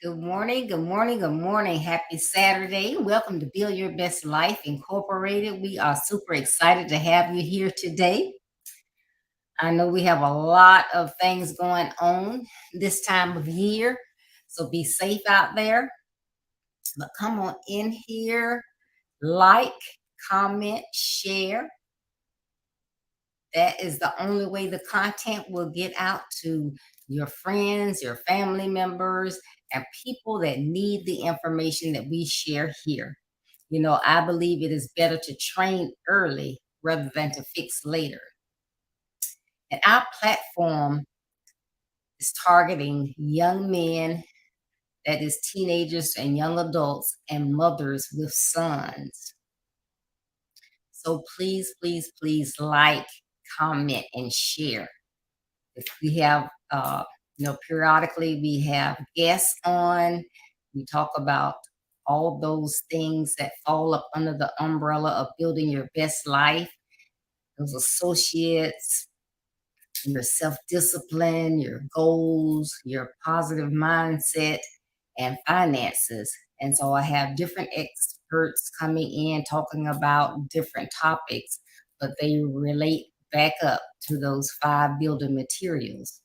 Good morning, good morning, good morning. Happy Saturday. Welcome to Build Your Best Life Incorporated. We are super excited to have you here today. I know we have a lot of things going on this time of year, so be safe out there. But come on in here, like, comment, share. That is the only way the content will get out to your friends, your family members, and people that need the information that we share here. You know, I believe it is better to train early rather than to fix later. And our platform is targeting young men, that is, teenagers and young adults, and mothers with sons. So please, please, please like, comment, and share. If we have, periodically we have guests on. We talk about all those things that fall up under the umbrella of building your best life. Those associates, your self-discipline, your goals, your positive mindset, and finances. And so I have different experts coming in talking about different topics, but they relate back up to those 5 building materials.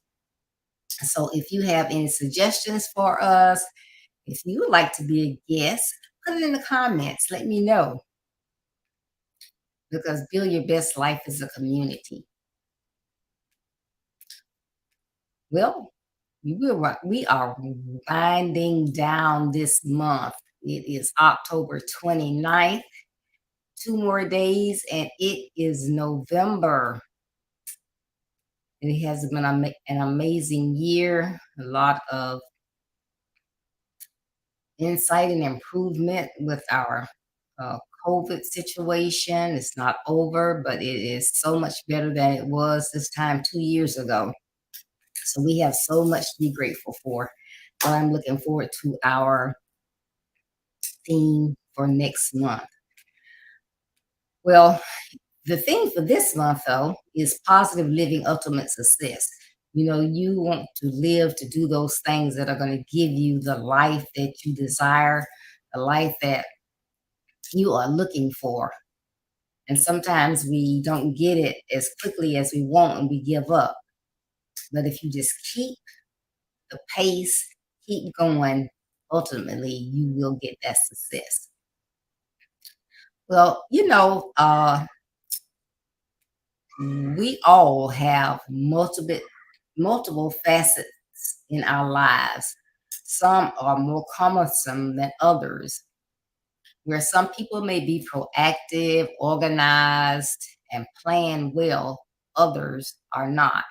So if you have any suggestions for us, if you would like to be a guest, put it in the comments. Let me know. Because Build Your Best Life is a community. Well, we are winding down this month. It is October 29th. 2 more days and it is November. It has been an amazing year. A lot of insight and improvement with our COVID situation. It's not over, but it is so much better than it was this time 2 years ago. So we have so much to be grateful for. But I'm looking forward to our theme for next month. Well, the theme for this month, though, is positive living, ultimate success. You know, you want to live to do those things that are going to give you the life that you desire, the life that you are looking for. And sometimes we don't get it as quickly as we want and we give up. But if you just keep the pace, keep going, ultimately you will get that success. Well, We all have multiple facets in our lives. Some are more cumbersome than others, where some people may be proactive, organized, and plan well, others are not.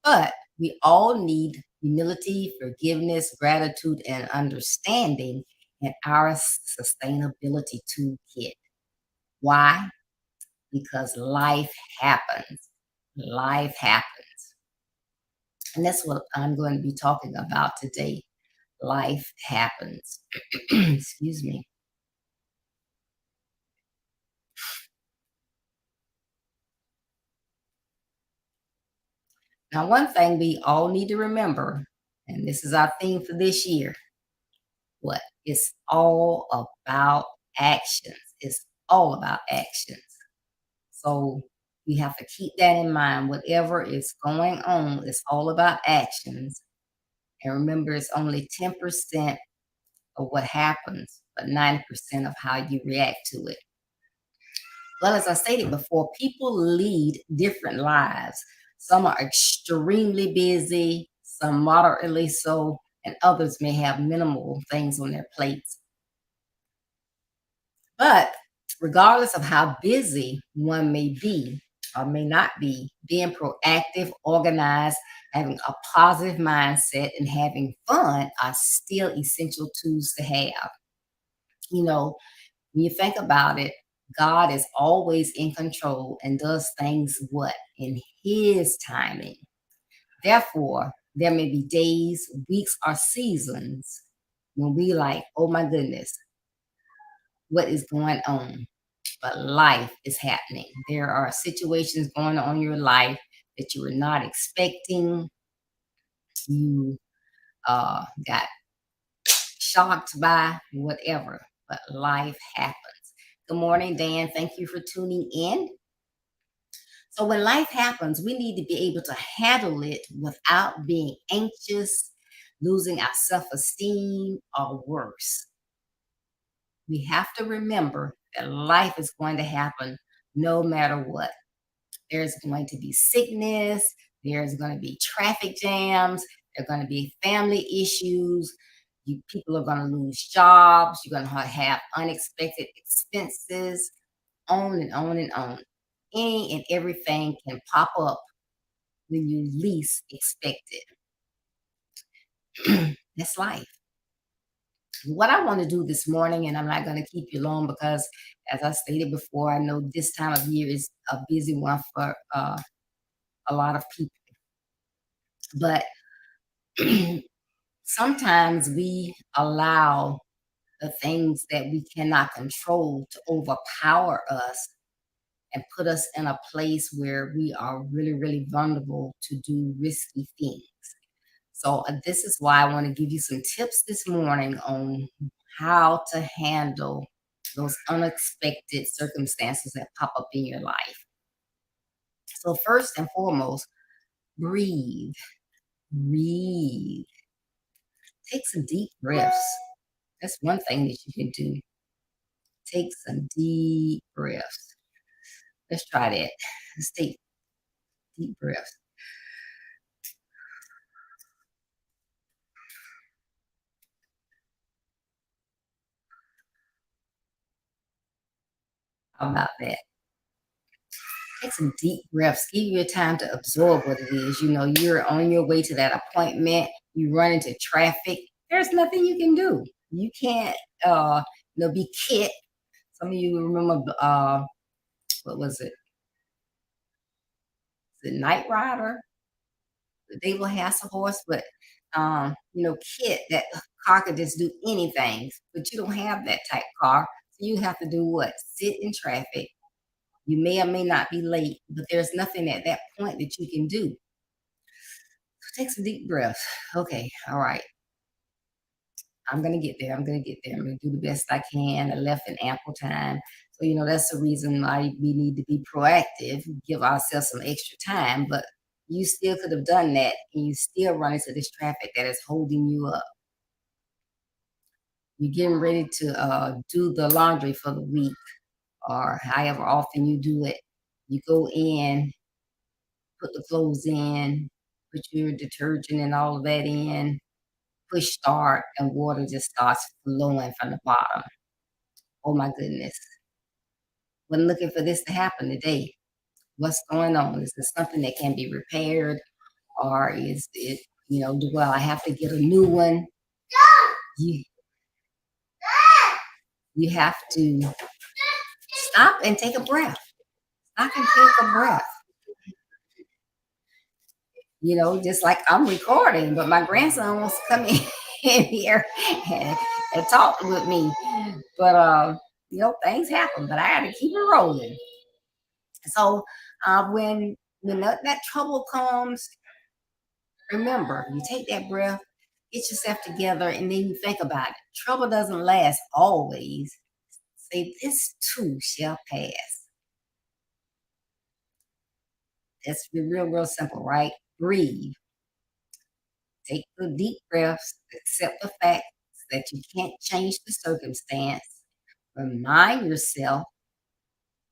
But we all need humility, forgiveness, gratitude, and understanding in our sustainability toolkit. Why? Because life happens. Life happens. And that's what I'm going to be talking about today. Life happens. Excuse me. Now, one thing we all need to remember, and this is our theme for this year, what? It's all about actions. It's all about actions. So we have to keep that in mind. Whatever is going on, it's all about actions. And remember, it's only 10% of what happens, but 90% of how you react to it. Well, as I stated before, people lead different lives. Some are extremely busy, some moderately so, and others may have minimal things on their plates. But regardless of how busy one may be or may not be, being proactive, organized, having a positive mindset, and having fun are still essential tools to have. You know, when you think about it, God is always in control and does things what? In His timing. Therefore, there may be days, weeks, or seasons when we like, oh my goodness, what is going on? But life is happening. There are situations going on in your life that you were not expecting. You got shocked by whatever, but life happens. Good morning, Dan. Thank you for tuning in. So, when life happens, we need to be able to handle it without being anxious, losing our self esteem, or worse. We have to remember that life is going to happen no matter what. There's going to be sickness, there's going to be traffic jams, there are going to be family issues, people are going to lose jobs, you're going to have unexpected expenses, on and on and on. Any and everything can pop up when you least expect it. That's life. What I want to do this morning, and I'm not going to keep you long because, as I stated before, I know this time of year is a busy one for a lot of people. But sometimes we allow the things that we cannot control to overpower us and put us in a place where we are really, really vulnerable to do risky things. So, this is why I want to give you some tips this morning on how to handle those unexpected circumstances that pop up in your life. So, first and foremost, breathe. Breathe. Take some deep breaths. That's one thing that you can do. Take some deep breaths. Let's try that. Let's take deep breaths. How about that? Take some deep breaths. Give you time to absorb what it is. You know, you're on your way to that appointment. You run into traffic. There's nothing you can do. You can't, be Kit. Some of you remember, what was it? The Night Rider, the David Hasselhoff, but Kit, that car could just do anything, but you don't have that type car. So you have to do what? Sit in traffic. You may or may not be late, but there's nothing at that point that you can do. So take some deep breaths. Okay, all right. I'm gonna get there. I'm gonna get there. I'm gonna do the best I can. I left in ample time. So, that's the reason why we need to be proactive, give ourselves some extra time, but you still could have done that and you still run into this traffic that is holding you up. You're getting ready to do the laundry for the week or however often you do it. You go in, put the clothes in, put your detergent and all of that in, push start, and water just starts flowing from the bottom. Oh my goodness. Wasn't looking for this to happen today. What's going on? Is this something that can be repaired? Or is it, do I have to get a new one? You you have to stop and take a breath. Stop and take a breath. Just like I'm recording, but my grandson wants to come in here and, and talk with me. But things happen, but I gotta keep it rolling. So when that trouble comes, remember, you take that breath, get yourself together, and then you think about it. Trouble doesn't last always. Say, this too shall pass. That's real, real simple, right? Breathe. Take the deep breaths, accept the fact that you can't change the circumstance. Remind yourself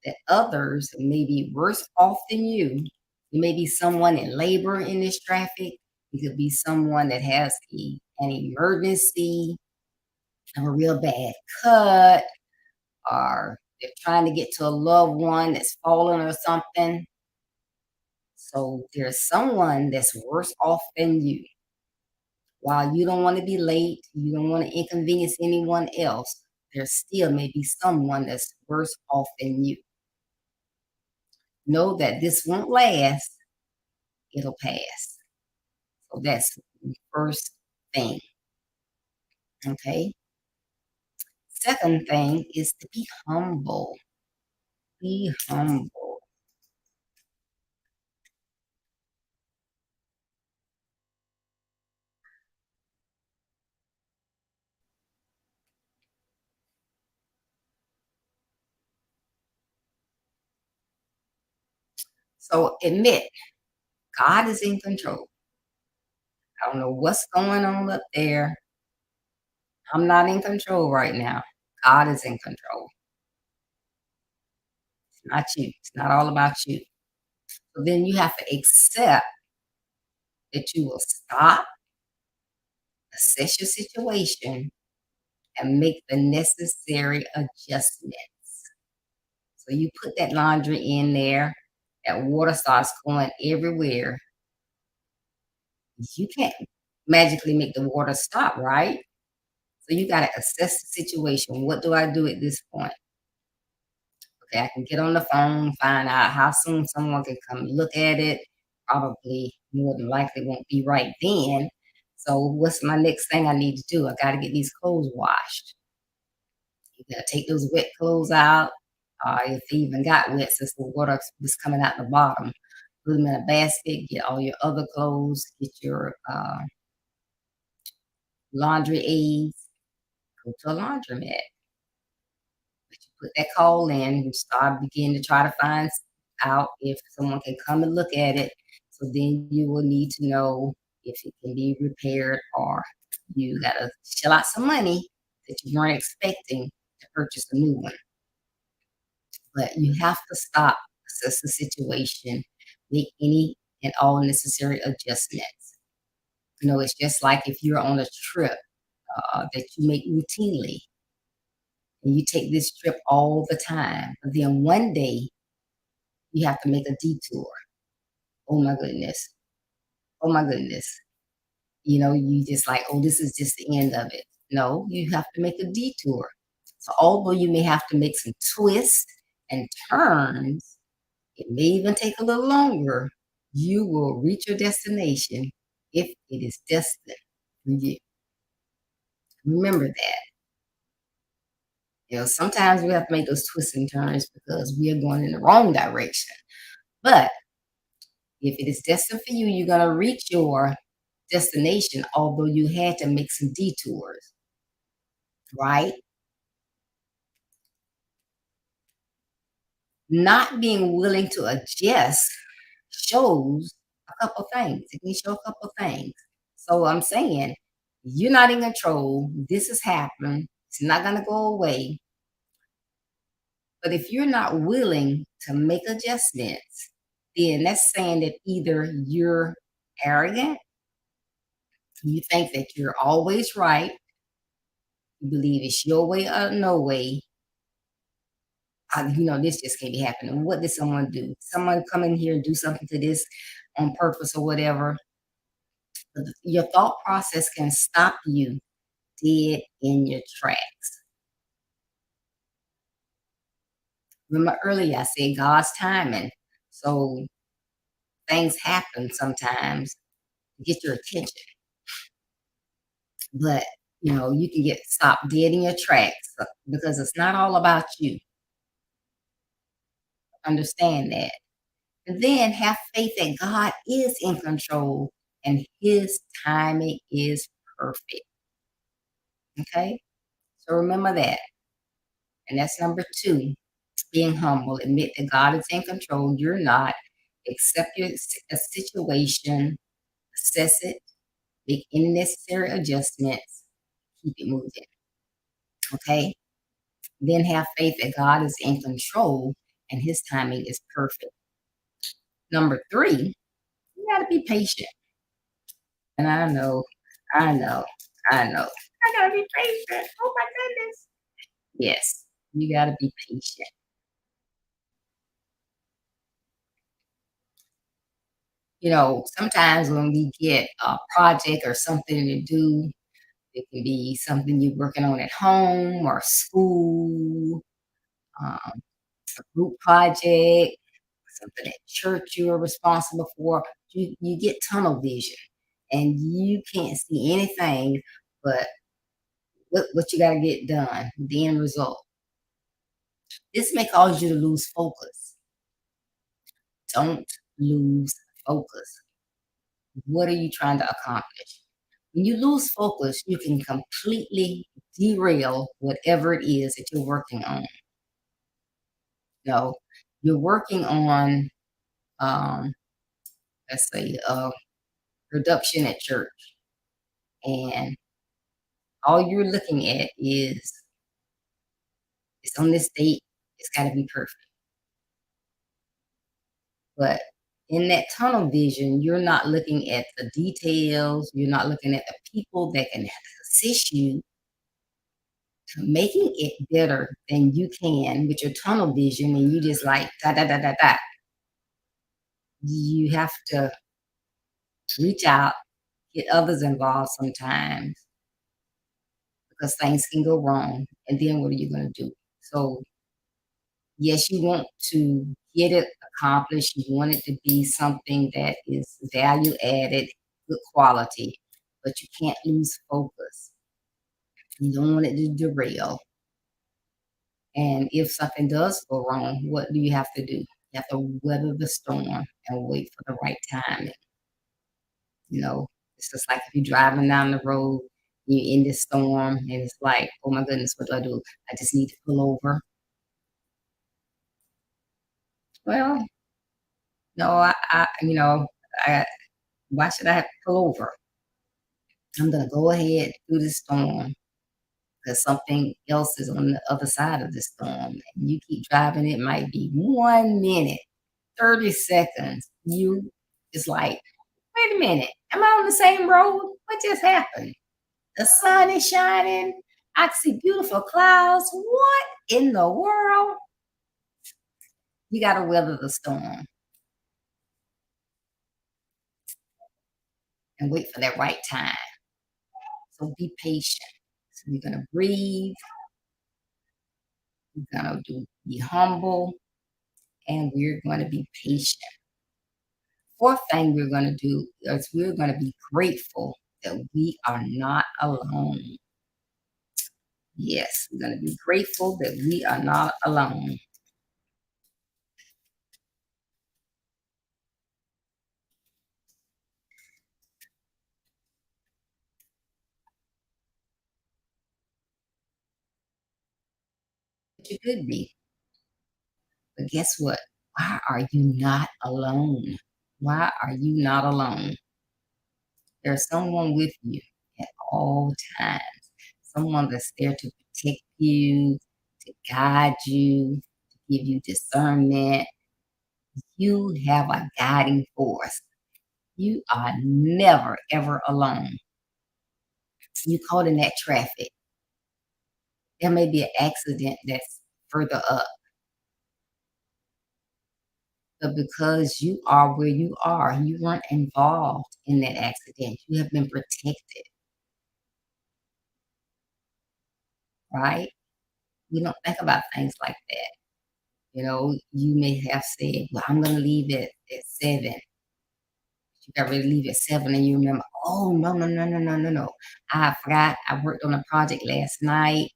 that others may be worse off than you. It may be someone in labor in this traffic. It could be someone that has an emergency, a real bad cut, or they're trying to get to a loved one that's fallen or something. So there's someone that's worse off than you. While you don't want to be late, you don't want to inconvenience anyone else, there still may be someone that's worse off than you. Know that this won't last, it'll pass. So that's the first thing. Okay. Second thing is to be humble. Be humble. So admit God is in control. I don't know what's going on up there. I'm not in control right now. God is in control. It's not you. It's not all about you. So then you have to accept that you will stop, assess your situation, and make the necessary adjustments. So you put that laundry in there, that water starts going everywhere. You can't magically make the water stop, right? So you got to assess the situation. What do I do at this point? Okay, I can get on the phone, find out how soon someone can come look at it. Probably more than likely won't be right then. So what's my next thing I need to do? I got to get these clothes washed. You got to take those wet clothes out. If they even got wet since the water was coming out the bottom, put them in a basket, get all your other clothes, get your laundry aids, go to a laundromat. But you put that call in and start begin to try to find out if someone can come and look at it. So then you will need to know if it can be repaired or you gotta shell out some money that you weren't expecting to purchase a new one. But you have to stop, assess the situation, make any and all necessary adjustments. It's just like if you're on a trip that you make routinely and you take this trip all the time. But then one day you have to make a detour. Oh my goodness. Oh my goodness. You just like, oh, this is just the end of it. No, you have to make a detour. So although you may have to make some twists and turns, it may even take a little longer, you will reach your destination if it is destined for you. Remember that. Sometimes we have to make those twists and turns because we are going in the wrong direction. But if it is destined for you, you're going to reach your destination, although you had to make some detours, right? Not being willing to adjust shows a couple things. It can show a couple things. So I'm saying you're not in control. This has happened. It's not going to go away. But if you're not willing to make adjustments, then that's saying that either you're arrogant, you think that you're always right, you believe it's your way or no way. This just can't be happening. What did someone do? Someone come in here and do something to this on purpose or whatever. Your thought process can stop you dead in your tracks. Remember earlier I said God's timing. So things happen sometimes to get your attention. But you can get stopped dead in your tracks because it's not all about you. Understand that. And then have faith that God is in control and his timing is perfect. Okay? So remember that. And that's number 2, being humble. Admit that God is in control. You're not. Accept a situation, assess it, make any necessary adjustments, keep it moving. Okay? Then have faith that God is in control and his timing is perfect. Number 3, you got to be patient. And I know, I know. I got to be patient. Oh my goodness. Yes, you got to be patient. Sometimes when we get a project or something to do, it can be something you're working on at home or school, um, a group project, something at church you are responsible for. You get tunnel vision and you can't see anything but what you got to get done, the end result. This may cause you to lose focus. Don't lose focus. What are you trying to accomplish? When you lose focus, you can completely derail whatever it is that you're working on. No, you're working on, um, let's say, production at church, and all you're looking at is it's on this date, it's got to be perfect. But in that tunnel vision, you're not looking at the details, you're not looking at the people that can assist you to making it better than you can with your tunnel vision, and you just like da da da da da. You have to reach out, get others involved sometimes because things can go wrong. And then what are you going to do? So, yes, you want to get it accomplished. You want it to be something that is value added, good quality, but you can't lose focus. You don't want it to derail. And if something does go wrong, what do you have to do? You have to weather the storm and wait for the right time. It's just like if you're driving down the road, you're in this storm, and it's like, oh my goodness, what do I do? I just need to pull over. Well, no, I why should I have to pull over? I'm gonna go ahead through the storm because something else is on the other side of the storm. And you keep driving, it might be 1 minute, 30 seconds. You it's like, wait a minute, am I on the same road? What just happened? The sun is shining. I see beautiful clouds. What in the world? You got to weather the storm and wait for that right time. So be patient. So we're going to breathe. We're going to be humble, and we're going to be patient. Fourth thing we're going to do is we're going to be grateful that we are not alone. Yes, we're going to be grateful that we are not alone. But you could be. But guess what? Why are you not alone? Why are you not alone? There's someone with you at all times, someone that's there to protect you, to guide you, to give you discernment. You have a guiding force. You are never, ever alone. You caught in that traffic. There may be an accident that's further up, but because you are where you are, you weren't involved in that accident. You have been protected, right? We don't think about things like that. You know, you may have said, well, I'm going to leave it at 7. You got ready to leave at 7 and you remember, oh, no, no, no, no, no, no, no. I forgot I worked on a project last night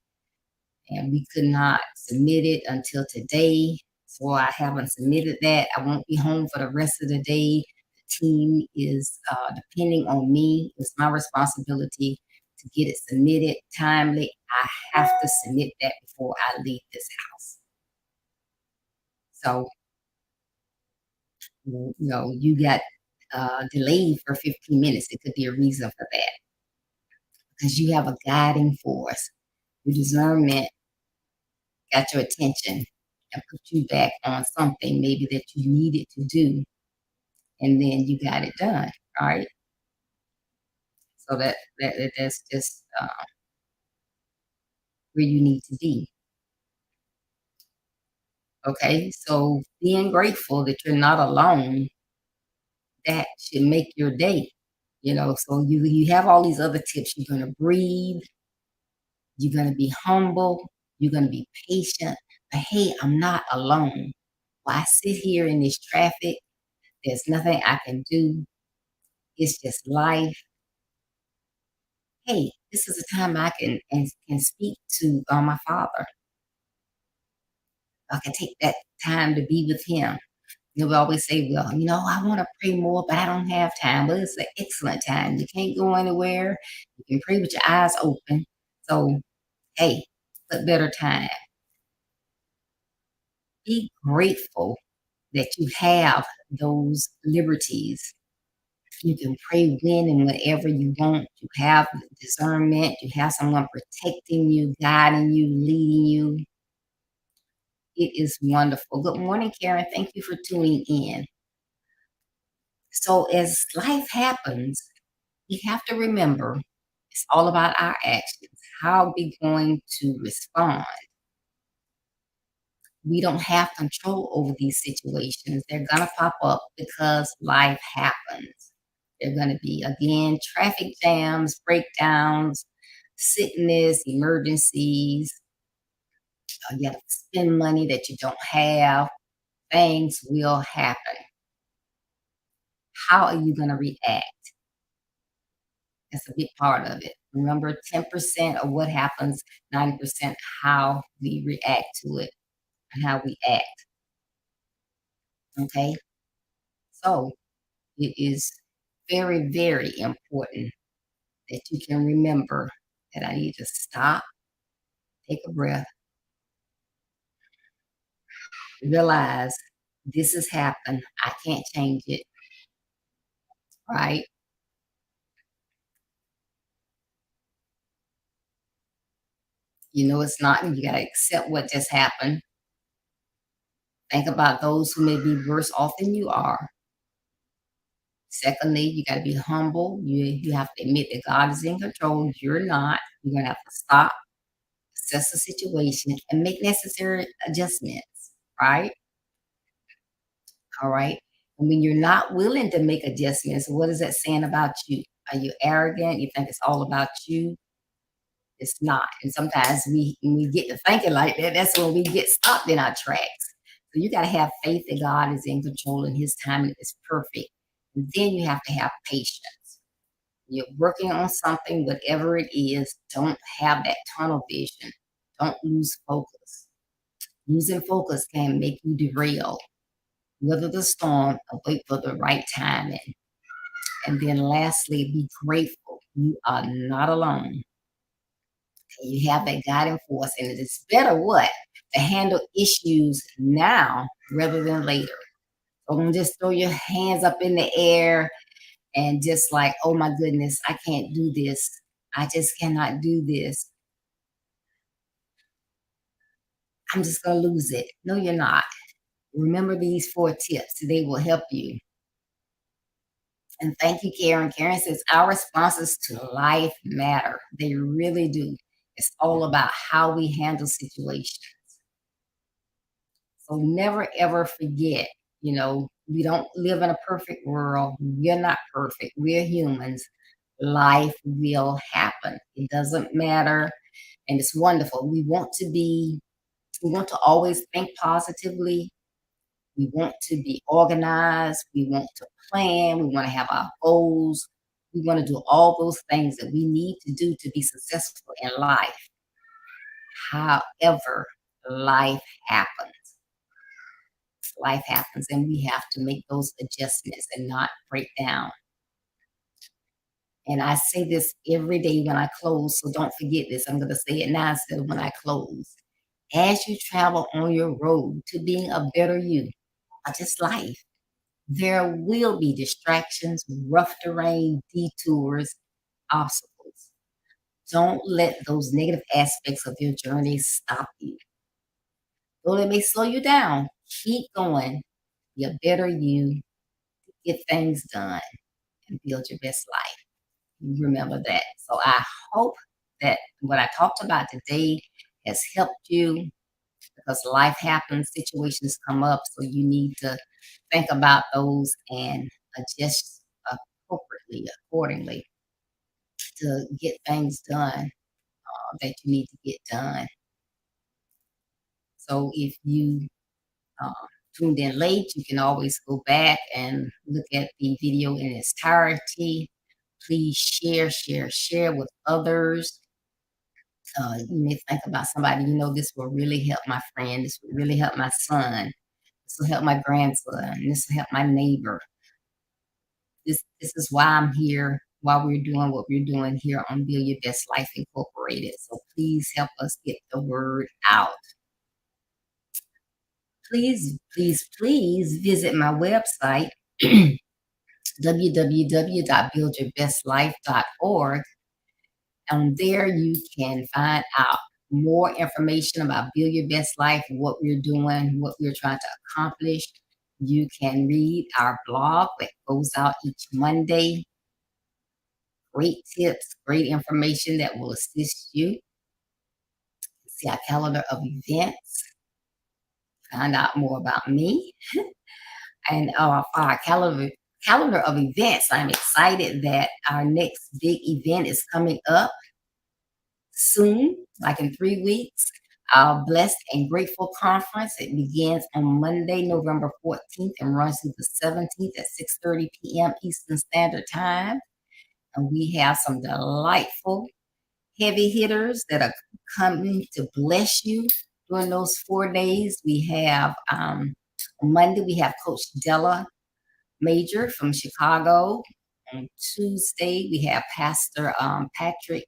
and we could not submit it until today. So I haven't submitted that. I won't be home for the rest of the day. The team is depending on me. It's my responsibility to get it submitted timely. I have to submit that before I leave this house. So, you got delayed for 15 minutes. It could be a reason for that because you have a guiding force. Your discernment got your attention and put you back on something maybe that you needed to do, and then you got it done, right? So that's just where you need to be. Okay, so being grateful that you're not alone, that should make your day. So you have all these other tips. You're gonna breathe. You're gonna be humble. You're gonna be patient. But hey, I'm not alone. While I sit here in this traffic, there's nothing I can do. It's just life. Hey, this is a time I can speak to my father. I can take that time to be with him. We always say, well, I want to pray more, but I don't have time. But it's an excellent time. You can't go anywhere. You can pray with your eyes open. So, hey, what better time? Be grateful that you have those liberties. You can pray when and whenever you want. You have discernment. You have someone protecting you, guiding you, leading you. It is wonderful. Good morning, Karen. Thank you for tuning in. So, as life happens, we have to remember it's all about our actions. How are we going to respond? We don't have control over these situations. They're going to pop up because life happens. They're going to be, again, traffic jams, breakdowns, sickness, emergencies. You have to spend money that you don't have. Things will happen. How are you going to react? That's a big part of it. Remember, 10% of what happens, 90% how we react to it and how we act. Okay? So it is very, very important that you can remember that I need to stop, take a breath, realize this has happened. I can't change it, right? It's not, and you got to accept what just happened. Think about those who may be worse off than you are. Secondly, you got to be humble. You have to admit that God is in control. You're not. You're going to have to stop, assess the situation, and make necessary adjustments, right? All right. And when you're not willing to make adjustments, what is that saying about you? Are you arrogant? You think it's all about you? It's not. And sometimes when we get to thinking like that, that's when we get stopped in our tracks. So you got to have faith that God is in control and his timing is perfect. And then you have to have patience. You're working on something, whatever it is, don't have that tunnel vision. Don't lose focus. Losing focus can make you derail. Weather the storm and wait for the right timing. And then lastly, be grateful. You are not alone. You have that guiding force, and it is better what? To handle issues now rather than later. So don't just throw your hands up in the air and just like, oh my goodness, I can't do this. I just cannot do this. I'm just going to lose it. No, you're not. Remember these 4 tips. They will help you. And thank you, Karen. Karen says our responses to life matter. They really do. It's all about how we handle situations. So never ever forget, we don't live in a perfect world. We're not perfect. We're humans. Life will happen. It doesn't matter. And it's wonderful. We want to always think positively. We want to be organized. We want to plan. We want to have our goals. We want to do all those things that we need to do to be successful in life. However, life happens. Life happens, and we have to make those adjustments and not break down. And I say this every day when I close, so don't forget this. I'm going to say it now instead of when I close. As you travel on your road to being a better you, not just life, there will be distractions, rough terrain, detours, obstacles. Don't let those negative aspects of your journey stop you. Though they may slow you down, keep going. Be a better you, get things done, and build your best life. Remember that. So I hope that what I talked about today has helped you, because life happens, situations come up, so you need to think about those and adjust appropriately, accordingly, to get things done that you need to get done. So if you uh, tuned in late, you can always go back and look at the video in its entirety. Please share, share, share with others. You may think about somebody, this will really help my friend. This will really help my son. This will help my grandson. This will help my neighbor. This is why I'm here, why we're doing what we're doing here on Build Your Best Life Incorporated. So please help us get the word out. Please, please, please visit my website, www.buildyourbestlife.org. And there you can find out more information about Build Your Best Life, what we're doing, what we're trying to accomplish. You can read our blog that goes out each Monday. Great tips, great information that will assist you. See our calendar of events, find out more about me. And for our calendar of events, I'm excited that our next big event is coming up soon, like in 3 weeks. Our Blessed and Grateful Conference. It begins on Monday, November 14th and runs through the 17th at 6:30 p.m. Eastern Standard Time. And we have some delightful heavy hitters that are coming to bless you during those 4 days. We have on Monday, we have Coach Della Major from Chicago. On Tuesday, we have Pastor Patrick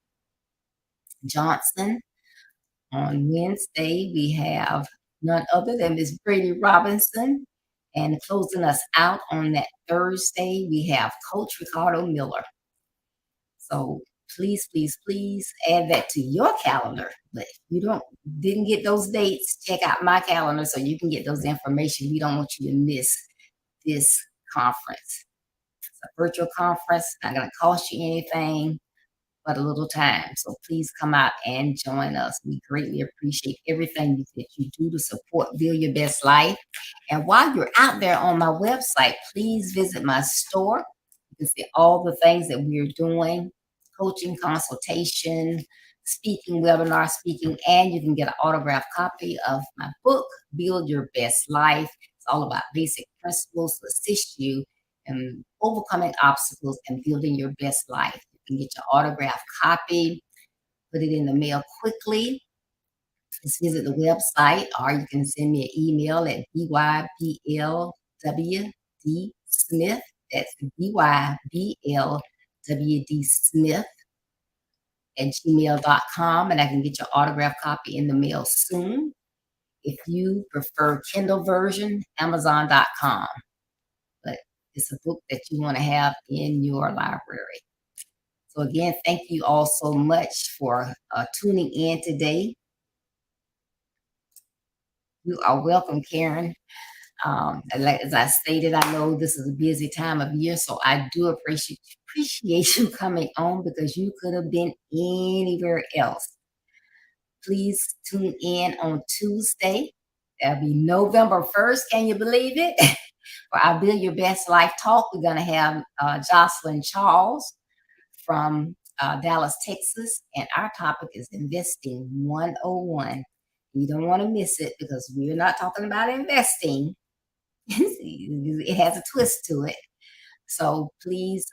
Johnson. On Wednesday, we have none other than Miss Brady Robinson. And closing us out on that Thursday, we have Coach Ricardo Miller. So please, please, please add that to your calendar. But if you didn't get those dates, check out my calendar so you can get those information. We don't want you to miss this conference. It's a virtual conference, not going to cost you anything but a little time. So please come out and join us. We greatly appreciate everything that you do to support Build Your Best Life. And while you're out there on my website, please visit my store. You can see all the things that we're doing, coaching, consultation, speaking, webinar speaking, and you can get an autographed copy of my book, Build Your Best Life. It's all about basic principles to assist you in overcoming obstacles and building your best life. You can get your autographed copy, put it in the mail quickly. Just visit the website, or you can send me an email at byblwdsmith. That's byblwdsmith at gmail.com, and I can get your autographed copy in the mail soon. If you prefer Kindle version, Amazon.com. But it's a book that you want to have in your library. So again, thank you all so much for tuning in today. You are welcome, Karen. Like as I stated, I know this is a busy time of year, so I do appreciate you coming on because you could have been anywhere else. Please tune in on Tuesday. That'll be November 1st. Can you believe it? For our Build Your Best Life talk, we're going to have Jocelyn Charles from Dallas, Texas, and our topic is Investing 101. You don't want to miss it because we're not talking about investing. It has a twist to it. So please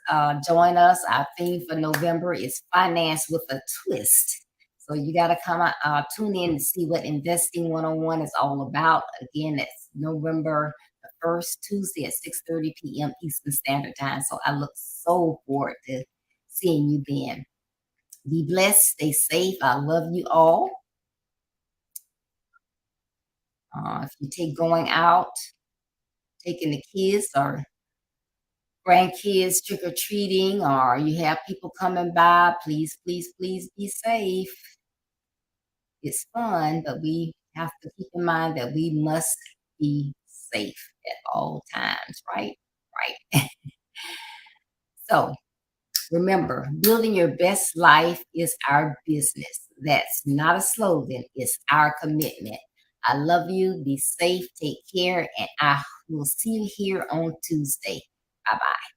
join us. Our theme for November is Finance with a Twist. So you got to come tune in and see what Investing 101 is all about. Again, that's November the 1st, Tuesday at 6:30 p.m. Eastern Standard Time. So I look so forward to seeing you then. Be blessed. Stay safe. I love you all. If you take going out, taking the kids or grandkids trick or treating, or you have people coming by, please, please, please be safe. It's fun, but we have to keep in mind that we must be safe at all times, right? Right. So remember, building your best life is our business. That's not a slogan, it's our commitment. I love you. Be safe. Take care. And I will see you here on Tuesday. Bye bye.